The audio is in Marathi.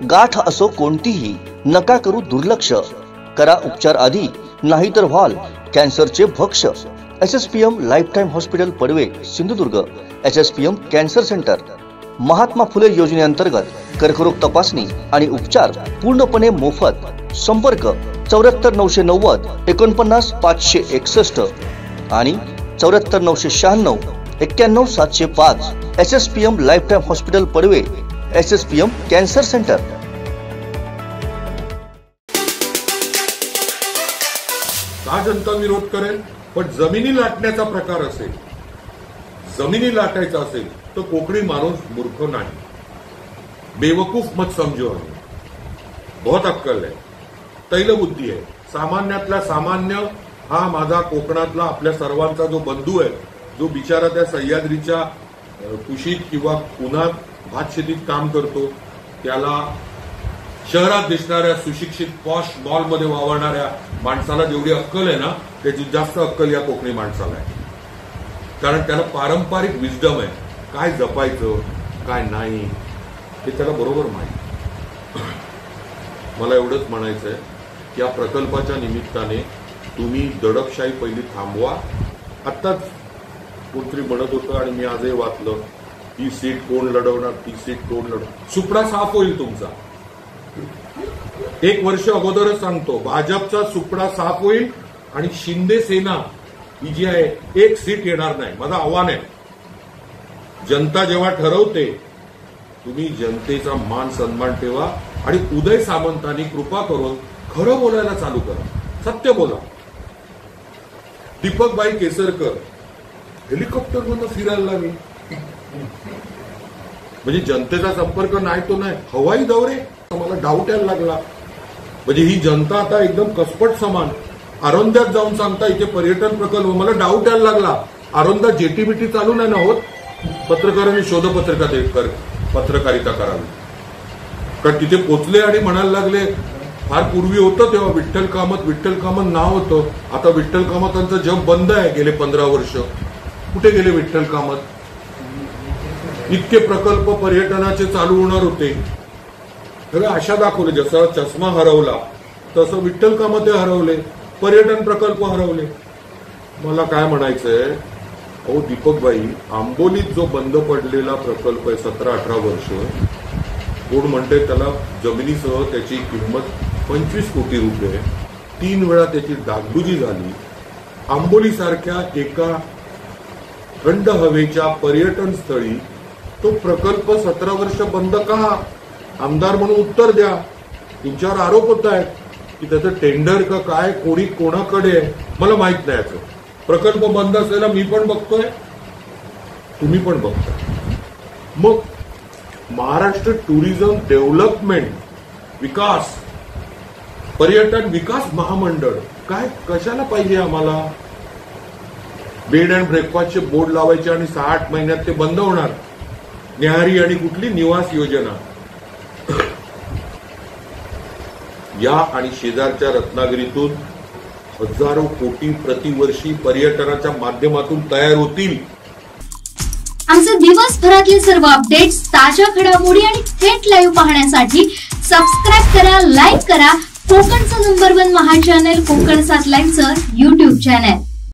गाठ असो कोणतीही नका करू दुर्लक्ष, करा उपचार आधी नाहीतर व्हाल कॅन्सरचे भक्ष। SSPM lifetime hospital Padve Sindhudurg, SSPM cancer centre, Mahatma Phule योजनेअंतर्गत कर्करोग तपासणी आणि उपचार पूर्णपणे मोफत। संपर्क 74 990 49 561 आणि 74 996 91 705। SSPM lifetime hospital Padve, SSPM cancer centre. का जनता विरोध करेल? पण जमिनी लाटण्याचा प्रकार असेल, जमिनी लाटायचा असेल तर कोकणी माणूस मूर्ख नाही, बेवकूफ मत समजो हमें, बहुत अक्कल है, तैलबुद्धी आहे। सामान्यातला सामान्य हा माझा कोकणातला आपल्या सर्वांचा जो बंधू आहे, जो बिचारा त्या सह्याद्रीच्या कुशीत किंवा उन्हात भात शेतीत काम करतो, त्याला शहरात दिसणाऱ्या सुशिक्षित पॉश मॉलमध्ये वावरणाऱ्या माणसाला जेवढी अक्कल आहे ना, त्याची जास्त अक्कल या कोकणी माणसाला आहे। कारण त्याला पारंपरिक विजडम आहे, काय जपायचं काय नाही हे त्याला बरोबर माहिती। मला एवढंच म्हणायचंय की या प्रकल्पाच्या निमित्ताने तुम्ही दडपशाही पहिली थांबवा। आत्ताच कोणतरी म्हणत होतं आणि मी आजही वाचलं, ही सीट कोण लढवणार, ती सीट कोण लढवणार, सुपडा साफ होईल तुमचा। 1 वर्ष अगोदरच सांगतो, भाजपचा सुपडा साफ होईल आणि शिंदे सेना ही जी आहे 1 सीट येणार नाही। माझं आव्हान आहे, जनता जेव्हा ठरवते तुम्ही जनतेचा मान सन्मान ठेवा आणि उदय सामंतांनी कृपा करून खरं बोलायला चालू करा, सत्य बोला। दीपकबाई केसरकर हेलिकॉप्टरमधून फिरायला लागली, म्हणजे जनतेचा संपर्क नाही तो नाही, हवाई दौरे। मला डाऊट यायला लागला, म्हणजे ही जनता आता एकदम कसपट समान। आरोंद्यात जाऊन सांगता इथे पर्यटन प्रकल्प, मला डाऊट यायला लागला आरोंदा जेटीबीटी चालू नाही ना होत, पत्रकारांनी पत्रकारिता करावी। कारण तिथे पोचले आणि म्हणायला लागले, फार पूर्वी होतं तेव्हा विठ्ठल कामत नाव होतं, आता विठ्ठल कामतांचं जग बंद आहे गेले 15 वर्ष। कुठे गेले विठ्ठल कामत? इतके प्रकल्प पर्यटनाचे चालू होणार होते, सगळं आशा दाखवले, जसं चष्मा हरवला तसं विठ्ठल कामत हरवले, पर्यटन प्रकल्प हरवले। मला काय म्हणायचंय, अहो दीपकबाई, आंबोलीत जो बंद पडलेला प्रकल्प आहे 17-18 वर्ष, कोण म्हणते त्याला जमिनीसह त्याची किंमत 25 कोटी रुपये, 3 वेळा त्याची डागडुजी झाली। आंबोली सारख्या एका थंड हवेच्या पर्यटन स्थळी तो प्रकल्प 17 वर्ष बंद का? आमदार म्हणून उत्तर द्या। तुमच्यावर आरोप होत आहेत की त्याचं टेंडर का काय कोणी कोणाकडे आहे, मला माहित नाही। याचं प्रकल्प बंद असलेला मी पण बघतोय, तुम्ही पण बघताय। मग महाराष्ट्र टुरिझम डेव्हलपमेंट विकास पर्यटन विकास महामंडळ काय कशाला पाहिजे आम्हाला? बेड अँड ब्रेकफास्टचे बोर्ड लावायचे आणि 6-8 महिन्यात ते बंद होणार। न्याहारी आणि कुठली निवास योजना या आणि शेजारच्या रत्नागिरीतून हजारो कोटी प्रतिवर्षी पर्यटनाच्या माध्यमातून तयार होतील। आमचे दिवसभरातले सर्व अपडेट्स, ताज्या घडामोडी आणि थेट लाईव्ह पाहण्यासाठी सबस्क्राइब करा, लाईक करा कोकणचं नंबर 1 महा चॅनल कोकण 7 लाईव्हचं YouTube चॅनल।